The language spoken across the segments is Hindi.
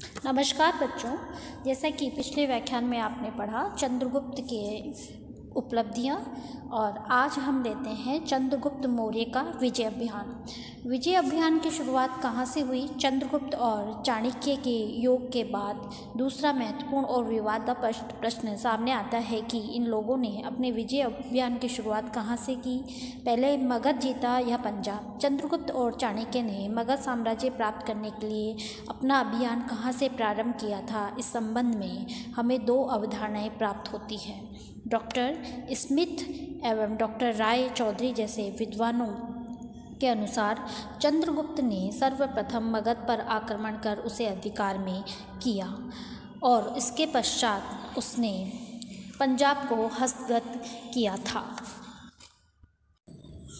नमस्कार बच्चों। जैसा कि पिछले व्याख्यान में आपने पढ़ा चंद्रगुप्त के उपलब्धियां, और आज हम लेते हैं चंद्रगुप्त मौर्य का विजय अभियान। विजय अभियान की शुरुआत कहाँ से हुई? चंद्रगुप्त और चाणक्य के योग के बाद दूसरा महत्वपूर्ण और विवादास्पद प्रश्न सामने आता है कि इन लोगों ने अपने विजय अभियान की शुरुआत कहाँ से की। पहले मगध जीता या पंजाब? चंद्रगुप्त और चाणक्य ने मगध साम्राज्य प्राप्त करने के लिए अपना अभियान कहाँ से प्रारंभ किया था? इस संबंध में हमें दो अवधारणाएं प्राप्त होती हैं। डॉक्टर स्मिथ एवं डॉक्टर राय चौधरी जैसे विद्वानों के अनुसार चंद्रगुप्त ने सर्वप्रथम मगध पर आक्रमण कर उसे अधिकार में किया और इसके पश्चात उसने पंजाब को हस्तगत किया था।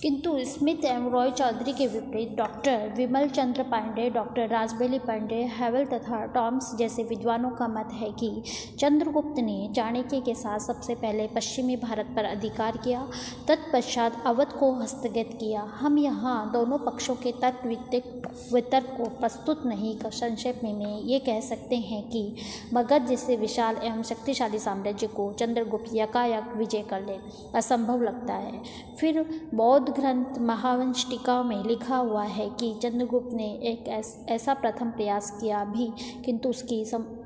किंतु स्मिथ एवं रॉय चौधरी के विपरीत डॉक्टर विमल चंद्र पांडे, डॉक्टर राजबेली पांडे, हैवल तथा टॉम्स जैसे विद्वानों का मत है कि चंद्रगुप्त ने चाणक्य के साथ सबसे पहले पश्चिमी भारत पर अधिकार किया, तत्पश्चात अवध को हस्तगत किया। हम यहाँ दोनों पक्षों के तर्क वितर्क को प्रस्तुत नहीं कर संक्षेप में ये कह सकते हैं कि मगध जैसे विशाल एवं शक्तिशाली साम्राज्य को चंद्रगुप्त यकायक विजय कर ले असंभव लगता है। फिर बौद्ध ग्रंथ महावंश टीका में लिखा हुआ है कि चंद्रगुप्त ने एक ऐसा प्रथम प्रयास किया भी, किंतु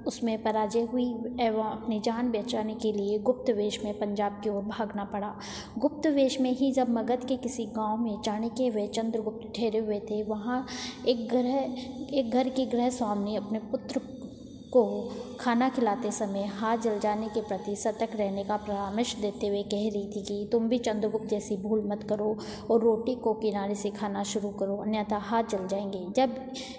उसमें पराजय हुई एवं अपनी जान बचाने के लिए गुप्त वेश में पंजाब की ओर भागना पड़ा। गुप्त वेश में ही जब मगध के किसी गांव में चाणक्य व चंद्रगुप्त ठहरे हुए थे, वहां एक घर की गृह स्वामिनी अपने पुत्र को खाना खिलाते समय हाथ जल जाने के प्रति सतर्क रहने का परामर्श देते हुए कह रही थी कि तुम भी चंद्रगुप्त जैसी भूल मत करो और रोटी को किनारे से खाना शुरू करो, अन्यथा हाथ जल जाएंगे। जब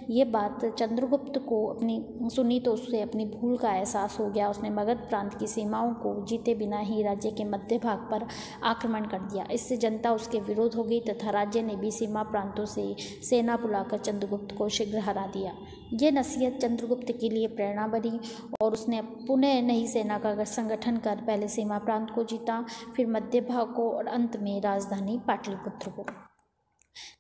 ये बात चंद्रगुप्त को सुनी तो उससे अपनी भूल का एहसास हो गया। उसने मगध प्रांत की सीमाओं को जीते बिना ही राज्य के मध्य भाग पर आक्रमण कर दिया। इससे जनता उसके विरोध हो गई तथा राज्य ने भी सीमा प्रांतों से सेना बुलाकर चंद्रगुप्त को शीघ्र हरा दिया। ये नसीहत चंद्रगुप्त के लिए प्रेरणा बनी और उसने पुनः नई सेना का संगठन कर पहले सीमा प्रांत को जीता, फिर मध्य भाग को और अंत में राजधानी पाटलिपुत्र को।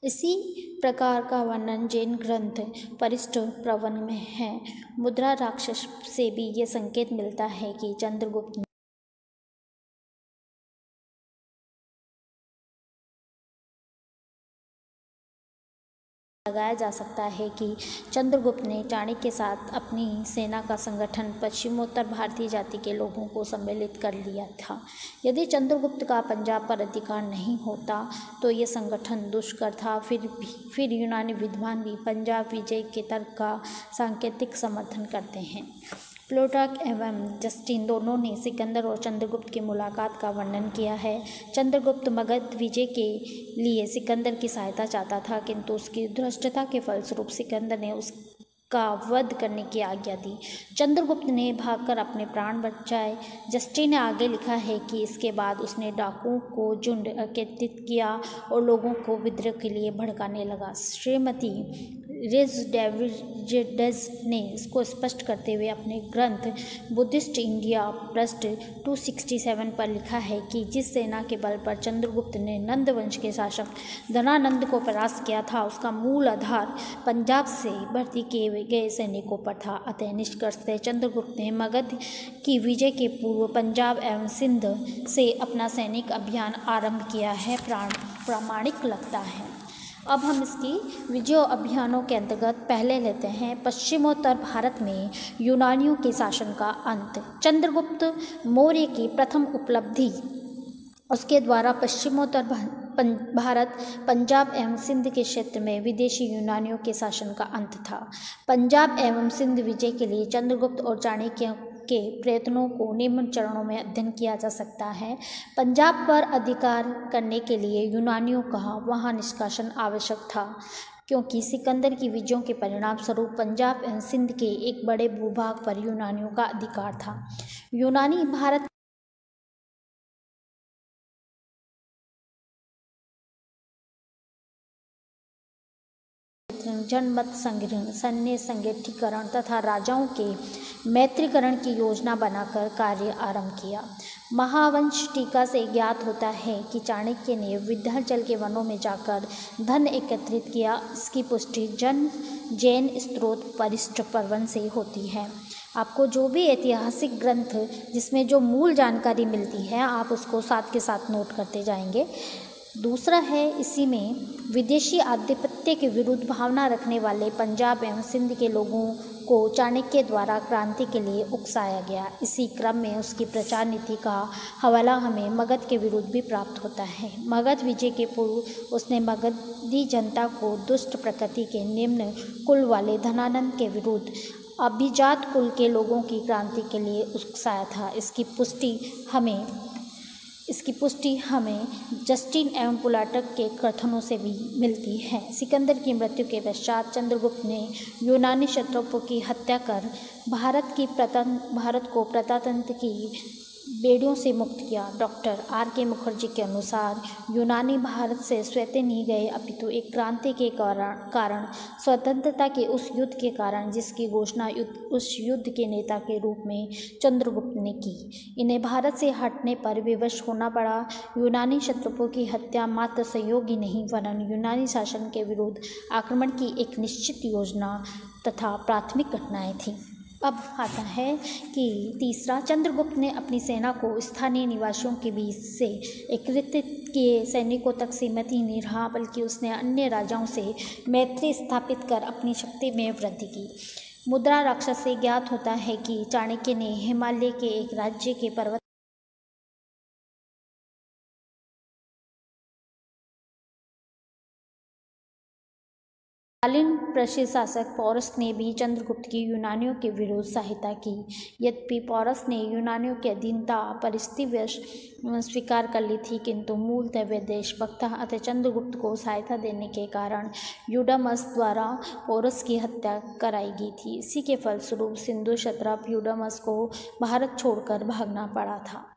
इसी प्रकार का वर्णन जैन ग्रंथ परिष्ट प्रवन में है। मुद्रा राक्षस से भी ये संकेत मिलता है कि चंद्रगुप्त लगाया जा सकता है कि चंद्रगुप्त ने चाणक्य के साथ अपनी सेना का संगठन पश्चिमोत्तर भारतीय जाति के लोगों को सम्मिलित कर लिया था। यदि चंद्रगुप्त का पंजाब पर अधिकार नहीं होता तो ये संगठन दुष्कर था। फिर यूनानी विद्वान भी पंजाब विजय के तर्क का सांकेतिक समर्थन करते हैं। प्लूटार्क एवं जस्टिन दोनों ने सिकंदर और चंद्रगुप्त की मुलाकात का वर्णन किया है। चंद्रगुप्त मगध विजय के लिए सिकंदर की सहायता चाहता था, किंतु उसकी धृष्टता के फलस्वरूप सिकंदर ने उसका वध करने की आज्ञा दी। चंद्रगुप्त ने भागकर अपने प्राण बचाए। जस्टिन ने आगे लिखा है कि इसके बाद उसने डाकुओं को झुंड एकत्रित किया और लोगों को विद्रोह के लिए भड़काने लगा। श्रीमती रिज डेविडेज ने इसको स्पष्ट करते हुए अपने ग्रंथ बुद्धिस्ट इंडिया पृष्ठ 267 पर लिखा है कि जिस सेना के बल पर चंद्रगुप्त ने नंद वंश के शासक धनानंद को परास्त किया था, उसका मूल आधार पंजाब से भर्ती किए गए सैनिकों पर था। अतः निष्कर्षतः चंद्रगुप्त ने मगध की विजय के पूर्व पंजाब एवं सिंध से अपना सैनिक अभियान आरंभ किया है, प्रामाणिक लगता है। अब हम इसकी विजय अभियानों के अंतर्गत पहले लेते हैं पश्चिमोत्तर भारत में यूनानियों के शासन का अंत। चंद्रगुप्त मौर्य की प्रथम उपलब्धि उसके द्वारा पश्चिमोत्तर भारत, पंजाब एवं सिंध के क्षेत्र में विदेशी यूनानियों के शासन का अंत था। पंजाब एवं सिंध विजय के लिए चंद्रगुप्त और चाणक्य के प्रयत्नों को निम्न चरणों में अध्ययन किया जा सकता है। पंजाब पर अधिकार करने के लिए यूनानियों का वहां निष्कासन आवश्यक था, क्योंकि सिकंदर की विजयों के परिणाम स्वरूप पंजाब एवं सिंध के एक बड़े भूभाग पर यूनानियों का अधिकार था। यूनानी भारत जनमत संग्रहण, सैन्य संगठीकरण तथा राजाओं के मैत्रीकरण की योजना बनाकर कार्य आरंभ किया। महावंश टीका से ज्ञात होता है कि चाणक्य ने विंध्याचल के वनों में जाकर धन एकत्रित किया। इसकी पुष्टि जैन स्त्रोत परिष्ट पर्वन से होती है। आपको जो भी ऐतिहासिक ग्रंथ जिसमें जो मूल जानकारी मिलती है आप उसको साथ के साथ नोट करते जाएंगे। दूसरा है, इसी में विदेशी आधिपत्य के विरुद्ध भावना रखने वाले पंजाब एवं सिंध के लोगों को चाणक्य द्वारा क्रांति के लिए उकसाया गया। इसी क्रम में उसकी प्रचार नीति का हवाला हमें मगध के विरुद्ध भी प्राप्त होता है। मगध विजय के पूर्व उसने मगधी जनता को दुष्ट प्रकृति के निम्न कुल वाले धनानंद के विरुद्ध अभिजात कुल के लोगों की क्रांति के लिए उकसाया था। इसकी पुष्टि हमें जस्टिन एवं पुलाटक के कथनों से भी मिलती है। सिकंदर की मृत्यु के पश्चात चंद्रगुप्त ने यूनानी क्षत्रियों की हत्या कर भारत को प्रजातंत्र की बेड़ियों से मुक्त किया। Doctor R.K. मुखर्जी के अनुसार यूनानी भारत से स्वतः नहीं गए, अपितु एक क्रांति के कारण स्वतंत्रता के उस युद्ध के कारण जिसकी घोषणा उस युद्ध के नेता के रूप में चंद्रगुप्त ने की। इन्हें भारत से हटने पर विवश होना पड़ा। यूनानी क्षत्रियों की हत्या मात्र संयोग ही नहीं वरन यूनानी शासन के विरुद्ध आक्रमण की एक निश्चित योजना तथा प्राथमिक घटनाएं थीं। अब आता है कि तीसरा, चंद्रगुप्त ने अपनी सेना को स्थानीय निवासियों के बीच से एकीकृत किए सैनिकों तक सीमित ही नहीं रहा, बल्कि उसने अन्य राजाओं से मैत्री स्थापित कर अपनी शक्ति में वृद्धि की। मुद्रा राक्षस से ज्ञात होता है कि चाणक्य ने हिमालय के एक राज्य के पर्वत तत्कालीन प्रशासक पौरस ने भी चंद्रगुप्त की यूनानियों के विरुद्ध सहायता की। यद्यपि पौरस ने यूनानियों की अधीनता परिस्थितिवश स्वीकार कर ली थी, किंतु मूलतः वे देशभक्त अतः चंद्रगुप्त को सहायता देने के कारण यूडामस द्वारा पौरस की हत्या कराई गई थी। इसी के फलस्वरूप सिंधु क्षत्रप यूडामस को भारत छोड़कर भागना पड़ा था।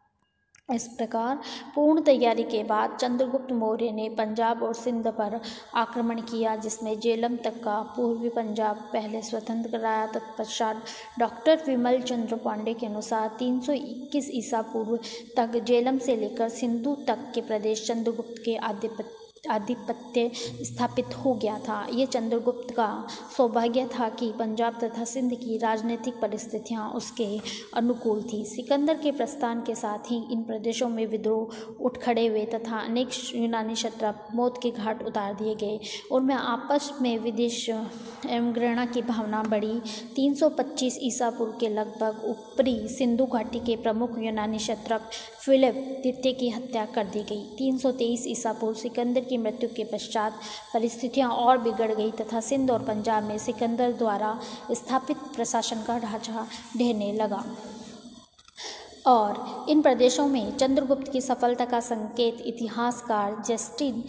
इस प्रकार पूर्ण तैयारी के बाद चंद्रगुप्त मौर्य ने पंजाब और सिंध पर आक्रमण किया, जिसमें झेलम तक का पूर्वी पंजाब पहले स्वतंत्र कराया। तत्पश्चात डॉक्टर विमल चंद्र पांडे के अनुसार 321 ईसा पूर्व तक झेलम से लेकर सिंधु तक के प्रदेश चंद्रगुप्त के आधिपत्य स्थापित हो गया था। ये चंद्रगुप्त का सौभाग्य था कि पंजाब तथा सिंध की राजनीतिक परिस्थितियां उसके अनुकूल थी। सिकंदर के प्रस्थान के साथ ही इन प्रदेशों में विद्रोह उठ खड़े हुए तथा अनेक यूनानी क्षत्रप मौत के घाट उतार दिए गए। उनमें आपस में विदेश एवं घृणा की भावना बढ़ी। 325 ईसा पूर्व के लगभग ऊपरी सिंधु घाटी के प्रमुख यूनानी क्षत्रप फिलिप द्वितीय की हत्या कर दी गई। 323 ईसा पूर्व सिकंदर की मृत्यु के पश्चात परिस्थितियां और बिगड़ गई तथा सिंध और पंजाब में सिकंदर द्वारा स्थापित प्रशासन का ढांचा ढहने लगा और इन प्रदेशों में चंद्रगुप्त की सफलता का संकेत इतिहासकार जस्टिन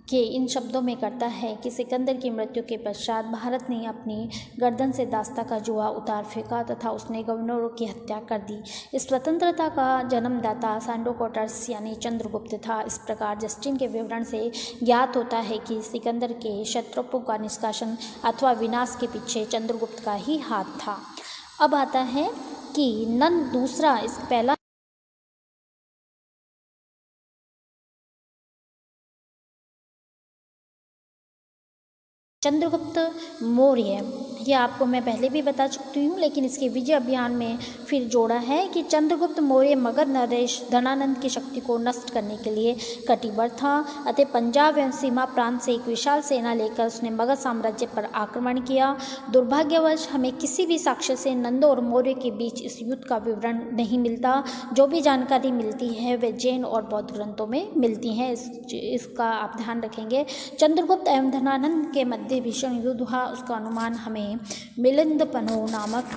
के इन शब्दों में करता है कि सिकंदर की मृत्यु के पश्चात भारत ने अपनी गर्दन से दास्ता का जुआ उतार फेंका तथा उसने गवर्नरों की हत्या कर दी। इस स्वतंत्रता का जन्मदाता सैंडोकोटर्स यानी चंद्रगुप्त था। इस प्रकार जस्टिन के विवरण से ज्ञात होता है कि सिकंदर के क्षत्रियों का निष्कासन अथवा विनाश के पीछे चंद्रगुप्त का ही हाथ था। अब आता है कि नंद दूसरा, इस पहला चंद्रगुप्त मौर्य, ये आपको मैं पहले भी बता चुकी हूँ, लेकिन इसके विजय अभियान में फिर जोड़ा है कि चंद्रगुप्त मौर्य मगध नरेश धनानंद की शक्ति को नष्ट करने के लिए कटिबद्ध था। अतः पंजाब एवं सीमा प्रांत से एक विशाल सेना लेकर उसने मगध साम्राज्य पर आक्रमण किया। दुर्भाग्यवश हमें किसी भी साक्ष्य से नंद और मौर्य के बीच इस युद्ध का विवरण नहीं मिलता। जो भी जानकारी मिलती है वे जैन और बौद्ध ग्रंथों में मिलती हैं। इसका आप ध्यान रखेंगे। चंद्रगुप्त एवं धनानंद के मध्य भीषण युद्ध हुआ, उसका अनुमान हमें हमें मिलिंद पन्हो नामक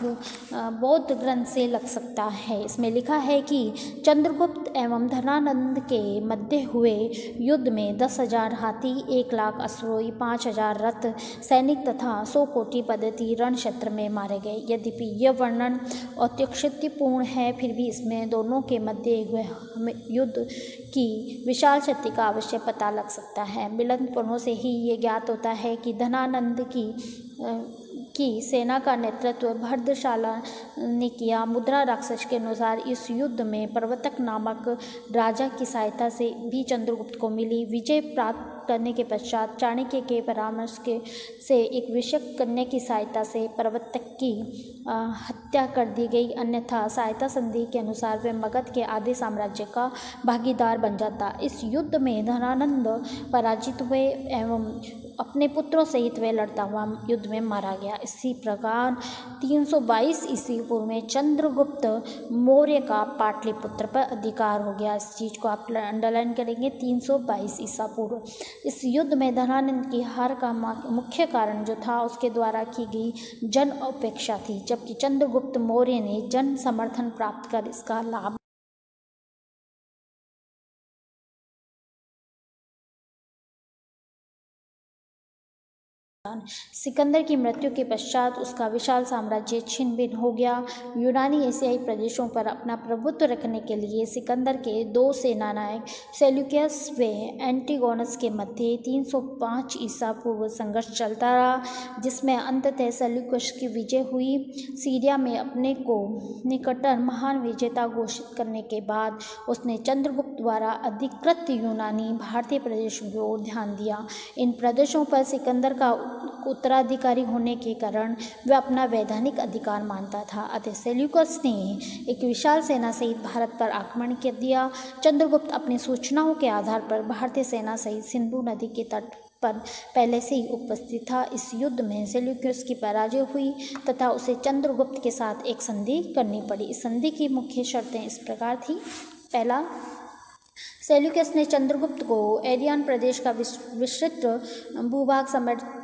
बौद्ध ग्रंथ से लग सकता है। इसमें लिखा है कि चंद्रगुप्त एवं धनानंद के मध्य हुए युद्ध में 10,000 हाथी, 1 लाख अश्वरोही, 5,000 रथ सैनिक तथा 100 कोटि पद्धति रण क्षेत्र में मारे गए। यद्यपि यह वर्णन औत्सुक्यपूर्ण है, फिर भी इसमें दोनों के मध्य हुए हमें युद्ध की विशाल शक्ति का अवश्य पता लग सकता है। मिलिंद पन्हो से ही ये ज्ञात होता है कि धनानंद की सेना का नेतृत्व भद्रशाला ने किया। मुद्रा राक्षस के अनुसार इस युद्ध में प्रवर्तक नामक राजा की सहायता से भी चंद्रगुप्त को मिली। विजय प्राप्त करने के पश्चात चाणक्य के परामर्श से एक विषयक कन्या की सहायता से प्रवर्तक की हत्या कर दी गई, अन्यथा सहायता संधि के अनुसार वे मगध के आधे साम्राज्य का भागीदार बन जाता। इस युद्ध में धनानंद पराजित हुए एवं अपने पुत्रों सहित वे लड़ता हुआ युद्ध में मारा गया। इसी प्रकार 322 ईस्वी पूर्व में चंद्रगुप्त मौर्य का पाटलिपुत्र पर अधिकार हो गया। इस चीज़ को आप अंडरलाइन करेंगे, 322 ईसा पूर्व। इस युद्ध में धनानंद की हार का मुख्य कारण जो था उसके द्वारा की गई जन अपेक्षा थी, जबकि चंद्रगुप्त मौर्य ने जन समर्थन प्राप्त कर इसका लाभ सिकंदर की मृत्यु के पश्चात उसका विशाल साम्राज्य छिन्न भिन्न हो गया। यूनानी एशियाई प्रदेशों पर अपना प्रभुत्व रखने के लिए सिकंदर के 2 सेनानायक सेल्यूकस व एंटिगोनस के मध्य 305 ईसा पूर्व संघर्ष चलता रहा, जिसमें अंततः सेल्यूकस की विजय हुई। सीरिया में अपने को निकटतर महान विजेता घोषित करने के बाद उसने चंद्रगुप्त द्वारा अधिकृत यूनानी भारतीय प्रदेशों की ओर ध्यान दिया। इन प्रदेशों पर सिकंदर का उत्तराधिकारी होने के कारण वह अपना वैधानिक अधिकार मानता था। अतः सेल्यूकस ने एक विशाल सेना सहित भारत पर आक्रमण कर दिया। चंद्रगुप्त अपनी सूचनाओं के आधार पर भारतीय सेना सहित सिंधु नदी के तट पर पहले से ही उपस्थित था। इस युद्ध में सेल्यूकस की पराजय हुई तथा उसे चंद्रगुप्त के साथ एक संधि करनी पड़ी। इस संधि की मुख्य शर्तें इस प्रकार थी। पहला, सेल्यूकस ने चंद्रगुप्त को एरियन प्रदेश का विस्तृत भूभाग समर्पित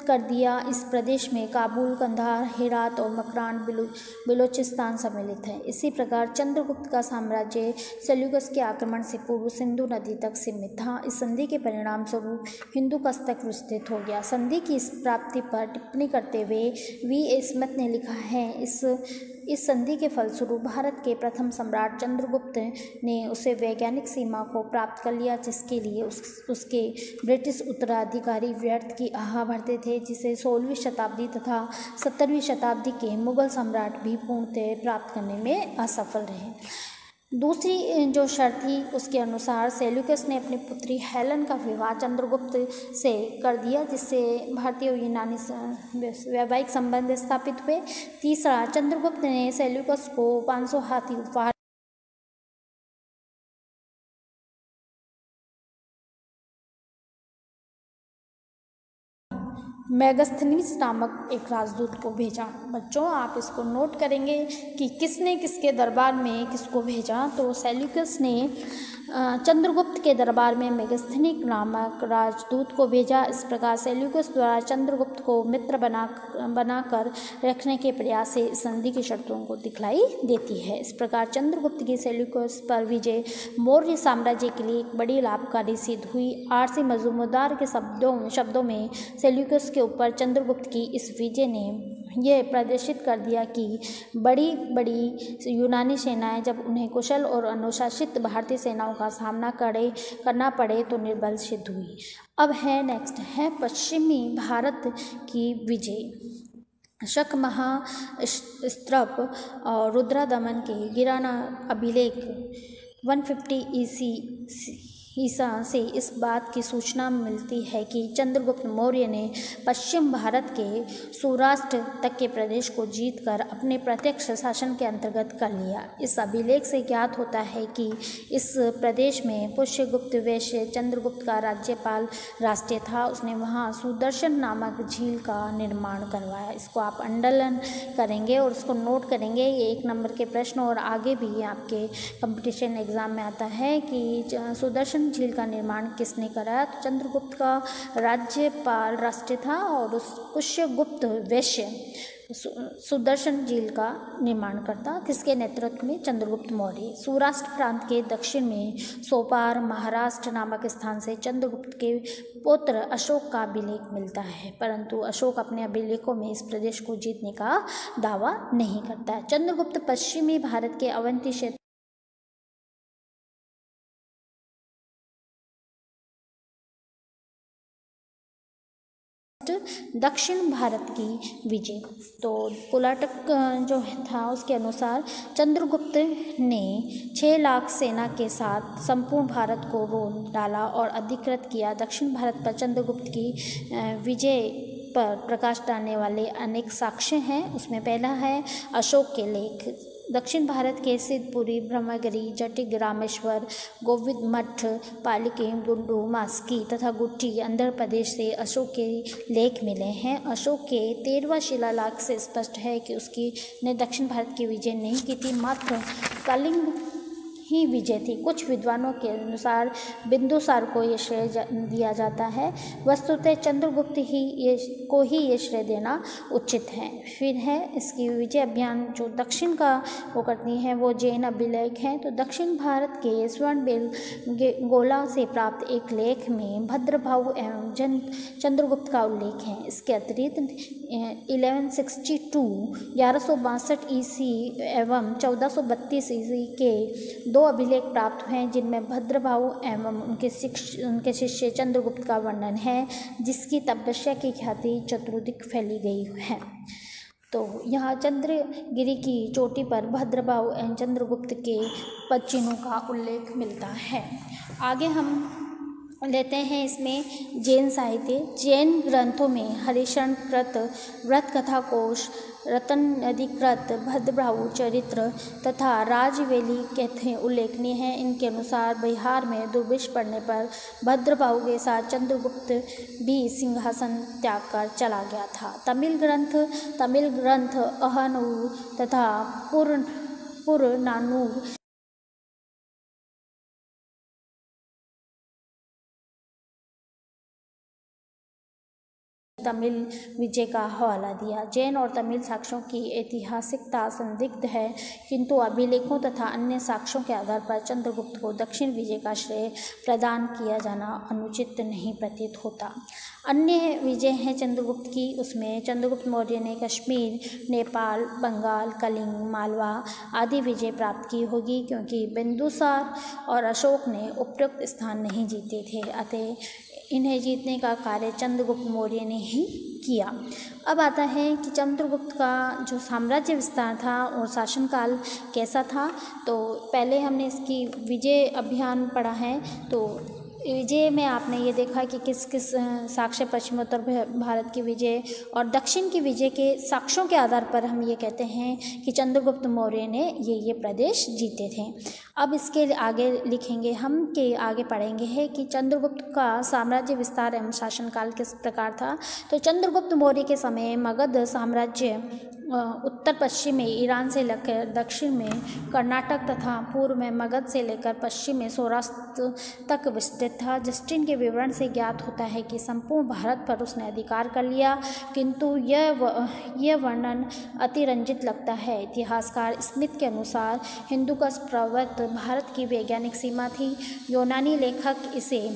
कर दिया। इस प्रदेश में काबुल, कंधार, हेरात और मकरान, बलूचिस्तान सम्मिलित है। इसी प्रकार चंद्रगुप्त का साम्राज्य सेल्यूकस के आक्रमण से पूर्व सिंधु नदी तक सीमित था। इस संधि के परिणाम स्वरूप हिंदू कश तक विस्तृत हो गया। संधि की इस प्राप्ति पर टिप्पणी करते हुए वी. स्मिथ ने लिखा है, इस संधि के फलस्वरूप भारत के प्रथम सम्राट चंद्रगुप्त ने उसे वैज्ञानिक सीमा को प्राप्त कर लिया, जिसके लिए उसके ब्रिटिश उत्तराधिकारी व्यर्थ की आह भरते थे, जिसे 16वीं शताब्दी तथा 17वीं शताब्दी के मुगल सम्राट भी पूर्णतः प्राप्त करने में असफल रहे। दूसरी जो शर्त थी उसके अनुसार सेल्यूकस ने अपनी पुत्री हेलन का विवाह चंद्रगुप्त से कर दिया, जिससे भारतीय और यूनानी वैवाहिक संबंध स्थापित हुए। तीसरा, चंद्रगुप्त ने सेल्यूकस को 500 हाथी उपहार मेगास्थनीज नामक एक राजदूत को भेजा। बच्चों, आप इसको नोट करेंगे कि किसने किसके दरबार में किसको भेजा। तो सेल्यूकस ने चंद्रगुप्त के दरबार में मेगास्थनीज नामक राजदूत को भेजा। इस प्रकार सेल्यूकस द्वारा चंद्रगुप्त को मित्र बनाकर रखने के प्रयास से संधि की शर्तों को दिखलाई देती है। इस प्रकार चंद्रगुप्त की सेल्यूकस पर विजय मौर्य साम्राज्य के लिए एक बड़ी लाभकारी सिद्ध हुई। आरसी मजूमदार के शब्दों में सेल्यूकस के ऊपर चंद्रगुप्त की इस विजय ने यह प्रदर्शित कर दिया कि बड़ी बड़ी यूनानी सेनाएं जब उन्हें कुशल और अनुशासित भारतीय सेनाओं का सामना करना पड़े तो निर्बल सिद्ध हुई। अब है नेक्स्ट है पश्चिमी भारत की विजय। शक महास्त्रप और रुद्रदमन के गिराना अभिलेख 150 ईसा से इस बात की सूचना मिलती है कि चंद्रगुप्त मौर्य ने पश्चिम भारत के सौराष्ट्र तक के प्रदेश को जीतकर अपने प्रत्यक्ष शासन के अंतर्गत कर लिया। इस अभिलेख से ज्ञात होता है कि इस प्रदेश में पुष्यगुप्त वैश्य चंद्रगुप्त का राज्यपाल राष्ट्रीय था। उसने वहाँ सुदर्शन नामक झील का निर्माण करवाया। इसको आप अंडरलाइन करेंगे और उसको नोट करेंगे। ये 1 नंबर के प्रश्न और आगे भी आपके कंपटीशन एग्जाम में आता है कि सुदर्शन सुदर्शन झील का निर्माण किसने कराया? तो चंद्रगुप्त का राज्यपाल राष्ट्र था और उस पुष्यगुप्त वैश्य सुदर्शन झील का निर्माण करता, किसके नेतृत्व में? चंद्रगुप्त मौर्य। सौराष्ट्र प्रांत के दक्षिण में सोपार महाराष्ट्र नामक स्थान से चंद्रगुप्त के पुत्र अशोक का अभिलेख मिलता है, परंतु अशोक अपने अभिलेखों में इस प्रदेश को जीतने का दावा नहीं करता है। चंद्रगुप्त पश्चिमी भारत के अवंती क्षेत्र दक्षिण भारत की विजय। तो पुलाटक जो था उसके अनुसार चंद्रगुप्त ने 6 लाख सेना के साथ संपूर्ण भारत को रोन डाला और अधिकृत किया। दक्षिण भारत पर चंद्रगुप्त की विजय पर प्रकाश डालने वाले अनेक साक्ष्य हैं। उसमें पहला है अशोक के लेख। दक्षिण भारत के सिद्धपुरी, ब्रह्मगिरी, जटिक, रामेश्वर, गोविंद मठ, पालिके, गुंडू, मास्की तथा गुट्टी आंध्र प्रदेश से अशोक के लेख मिले हैं। अशोक के 13वां शिलालेख से स्पष्ट है कि उसकी ने दक्षिण भारत की विजय नहीं की थी, मात्र कलिंग ही विजय थी। कुछ विद्वानों के अनुसार बिंदुसार को ये श्रेय दिया जाता है। वस्तुतः चंद्रगुप्त को ही ये श्रेय देना उचित है। फिर है इसकी विजय अभियान जो दक्षिण का वो करती है वो जैन अभिलेख है। तो दक्षिण भारत के स्वर्ण गोला से प्राप्त एक लेख में भद्रभाव एवं चंद्रगुप्त का उल्लेख है। इसके अतिरिक्त 1162 ईस्वी एवं 1432 ईस्वी के 2 अभिलेख प्राप्त हुए हैं, जिनमें भद्रभाव एवं उनके शिष्य चंद्रगुप्त का वर्णन है, जिसकी तपस्या की ख्याति चतुर्दिक फैली गई है। तो यहाँ चंद्रगिरी की चोटी पर भद्रभाव एवं चंद्रगुप्त के पद चिन्हों का उल्लेख मिलता है। आगे हम लेते हैं इसमें जैन साहित्य। जैन ग्रंथों में हरिशरण कृत, व्रत कथा कोश, रत्नाधिकृत, भद्रभाव चरित्र तथा राजवेली कथाएं उल्लेखनीय हैं। इनके अनुसार बिहार में दुर्भिक्ष पड़ने पर भद्रभाव के साथ चंद्रगुप्त भी सिंहासन त्याग कर चला गया था। तमिल ग्रंथ अहनूर तथा पुरनानूर तमिल विजय का हवाला दिया। जैन और तमिल साक्ष्यों की ऐतिहासिकता संदिग्ध है, किंतु अभिलेखों तथा अन्य साक्ष्यों के आधार पर चंद्रगुप्त को दक्षिण विजय का श्रेय प्रदान किया जाना अनुचित नहीं प्रतीत होता। अन्य विजय हैं चंद्रगुप्त की, उसमें चंद्रगुप्त मौर्य ने कश्मीर, नेपाल, बंगाल, कलिंग, मालवा आदि विजय प्राप्त की होगी, क्योंकि बिंदुसार और अशोक ने उपयुक्त स्थान नहीं जीते थे, अतः इन्हें जीतने का कार्य चंद्रगुप्त मौर्य ने ही किया। अब आता है कि चंद्रगुप्त का जो साम्राज्य विस्तार था और शासनकाल कैसा था। तो पहले हमने इसकी विजय अभियान पढ़ा है। तो विजय में आपने ये देखा कि किस किस साक्ष्य पश्चिमोत्तर भारत की विजय और दक्षिण की विजय के साक्ष्यों के आधार पर हम ये कहते हैं कि चंद्रगुप्त मौर्य ने ये प्रदेश जीते थे। अब इसके आगे लिखेंगे हम कि आगे पढ़ेंगे है कि चंद्रगुप्त का साम्राज्य विस्तार एवं शासनकाल किस प्रकार था। तो चंद्रगुप्त मौर्य के समय मगध साम्राज्य उत्तर पश्चिम में ईरान से लेकर दक्षिण में कर्नाटक तथा पूर्व में मगध से लेकर पश्चिम में सौराष्ट्र तक विस्तृत था। जस्टिन के विवरण से ज्ञात होता है कि संपूर्ण भारत पर उसने अधिकार कर लिया, किंतु यह वर्णन अतिरंजित लगता है। इतिहासकार स्मिथ के अनुसार हिंदुकुश पर्वत भारत की वैज्ञानिक सीमा थी। यूनानी लेखक इसे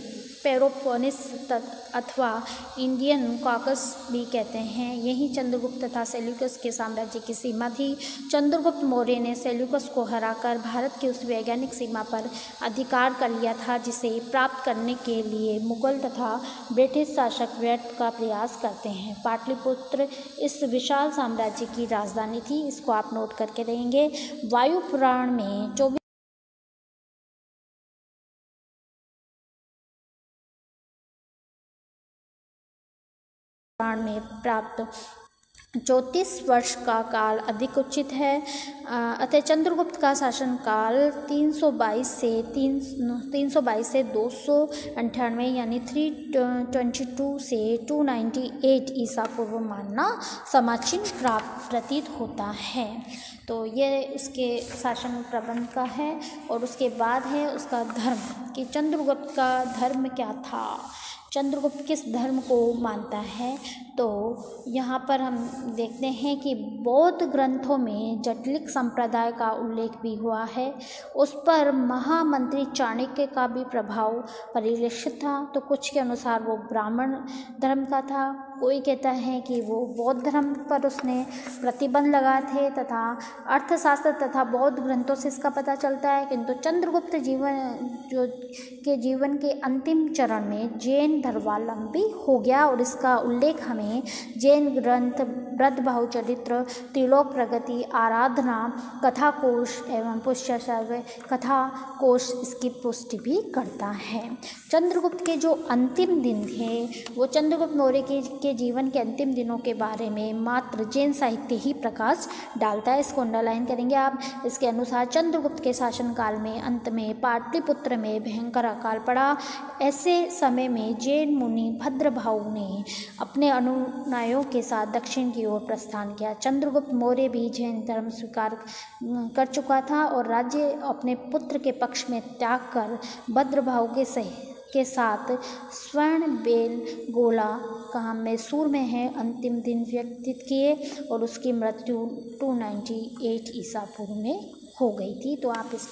पेलोपोनेस अथवा इंडियन कॉकस भी कहते हैं। यही चंद्रगुप्त तथा सेल्यूकस के साम्राज्य की सीमा थी। चंद्रगुप्त मौर्य ने सेल्यूकस को हराकर भारत की उस वैज्ञानिक सीमा पर अधिकार कर लिया था, जिसे प्राप्त करने के लिए मुगल तथा ब्रिटिश शासक व्यर्थ का प्रयास करते हैं। पाटलिपुत्र इस विशाल साम्राज्य की राजधानी थी। इसको आप नोट करके रहेंगे। वायु पुराण में 24 में प्राप्त 34 वर्ष का काल अधिक उचित है। अतः चंद्रगुप्त का शासनकाल 322 से 298 यानी 322 से 298 ईसा पूर्व मानना समाचीन प्रतीत होता है। तो ये उसके शासन प्रबंध का है। और उसके बाद है उसका धर्म, कि चंद्रगुप्त का धर्म क्या था, चंद्रगुप्त किस धर्म को मानता है। तो यहाँ पर हम देखते हैं कि बौद्ध ग्रंथों में जटिलिक संप्रदाय का उल्लेख भी हुआ है। उस पर महामंत्री चाणक्य का भी प्रभाव परिलक्षित था। तो कुछ के अनुसार वो ब्राह्मण धर्म का था, कोई कहता है कि वो बौद्ध धर्म पर उसने प्रतिबंध लगाए थे, तथा अर्थशास्त्र तथा बौद्ध ग्रंथों से इसका पता चलता है। किंतु चंद्रगुप्त जीवन के अंतिम चरण में जैन धर्मावलंबी हो गया, और इसका उल्लेख हमें जैन ग्रंथ ब्रजबाहु चरित्र, त्रिलोक प्रगति, आराधना, कथा कोश एवं पुष्य सर्व कथा कोश इसकी पुष्टि भी करता है। चंद्रगुप्त के जो अंतिम दिन थे, वो चंद्रगुप्त मौर्य के जीवन के अंतिम दिनों के बारे में मात्र जैन साहित्य ही प्रकाश डालता है। इसको अंडरलाइन करेंगे आप। इसके अनुसार चंद्रगुप्त के शासनकाल में अंत में पाटलिपुत्र में भयंकर अकाल पड़ा। ऐसे समय में जैन मुनि भद्रभाऊ ने अपने अनुयायियों के साथ दक्षिण की ओर प्रस्थान किया। चंद्रगुप्त मौर्य भी जैन धर्म स्वीकार कर चुका था और राज्य अपने पुत्र के पक्ष में त्याग कर भद्रभाऊ के साथ स्वर्ण बेल गोला का मैसूर में है अंतिम दिन व्यतीत किए, और उसकी मृत्यु 298 ईसा पूर्व में हो गई थी। तो आप इस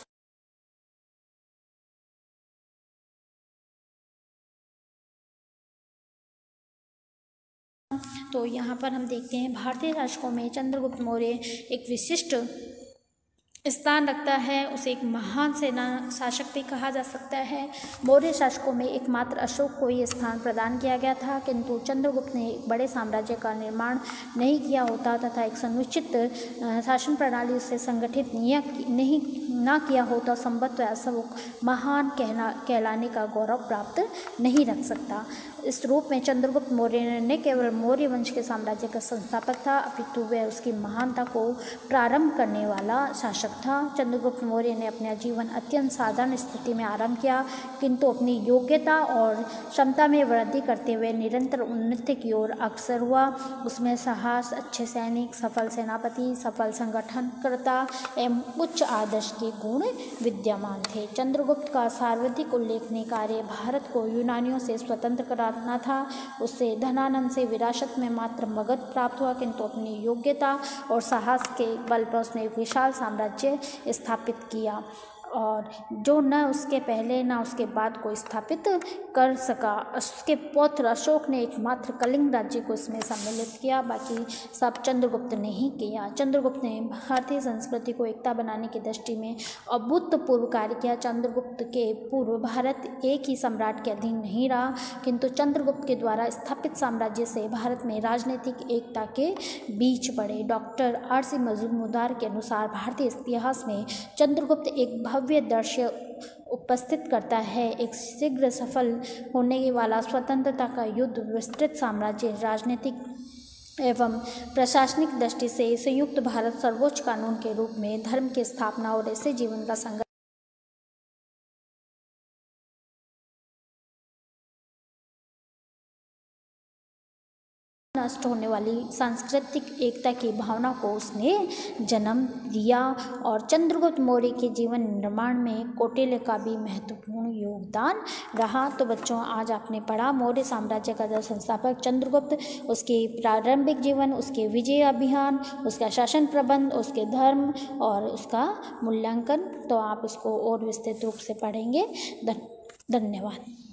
तो यहाँ पर हम देखते हैं भारतीय शासकों में चंद्रगुप्त मौर्य एक विशिष्ट स्थान रखता है। उसे एक महान सेना शासक भी कहा जा सकता है। मौर्य शासकों में एकमात्र अशोक को ये स्थान प्रदान किया गया था, किंतु चंद्रगुप्त ने एक बड़े साम्राज्य का निर्माण नहीं किया होता तथा एक समुचित शासन प्रणाली से संगठित न किया होता संभवतः अशोक महान कहलाने का गौरव प्राप्त नहीं रख सकता। इस रूप में चंद्रगुप्त मौर्य ने केवल मौर्य वंश के साम्राज्य का संस्थापक था, अपितु वह उसकी महानता को प्रारंभ करने वाला शासक था। चंद्रगुप्त मौर्य ने अपना जीवन अत्यंत साधारण स्थिति में आरंभ किया, किंतु अपनी योग्यता और क्षमता में वृद्धि करते हुए निरंतर उन्नति की ओर अग्रसर हुआ। उसमें साहस, अच्छे सैनिक, सफल सेनापति, सफल संगठनकर्ता एवं उच्च आदर्श के गुण विद्यमान थे। चंद्रगुप्त का सर्वाधिक उल्लेखनीय कार्य भारत को यूनानियों से स्वतंत्र कराना था। उससे धनानंद से विरासत में मात्र मगध प्राप्त हुआ, किंतु अपनी योग्यता और साहस के बल पर उसने एक विशाल साम्राज्य स्थापित किया, और जो न उसके पहले न उसके बाद को स्थापित कर सका। उसके पौत्र अशोक ने एकमात्र कलिंग राज्य को इसमें सम्मिलित किया, बाकी सब चंद्रगुप्त ने ही किया। चंद्रगुप्त ने भारतीय संस्कृति को एकता बनाने की दृष्टि में अभूतपूर्व कार्य किया। चंद्रगुप्त के पूर्व भारत एक ही सम्राट के अधीन नहीं रहा, किंतु चंद्रगुप्त के द्वारा स्थापित साम्राज्य से भारत में राजनीतिक एकता के बीच पड़े। Doctor R.C. मजूमदार के अनुसार भारतीय इतिहास में चंद्रगुप्त एक भव्य दृश्य उपस्थित करता है। एक शीघ्र सफल होने वाला स्वतंत्रता का युद्ध, विस्तृत साम्राज्य, राजनीतिक एवं प्रशासनिक दृष्टि से संयुक्त भारत, सर्वोच्च कानून के रूप में धर्म की स्थापना और ऐसे जीवन का संघर्ष नष्ट होने वाली सांस्कृतिक एकता की भावना को उसने जन्म दिया। और चंद्रगुप्त मौर्य के जीवन निर्माण में कौटिल्य का भी महत्वपूर्ण योगदान रहा। तो बच्चों, आज आपने पढ़ा मौर्य साम्राज्य का जो संस्थापक चंद्रगुप्त, उसके प्रारंभिक जीवन, उसके विजय अभियान, उसका शासन प्रबंध, उसके धर्म और उसका मूल्यांकन। तो आप इसको और विस्तृत रूप से पढ़ेंगे। धन्यवाद।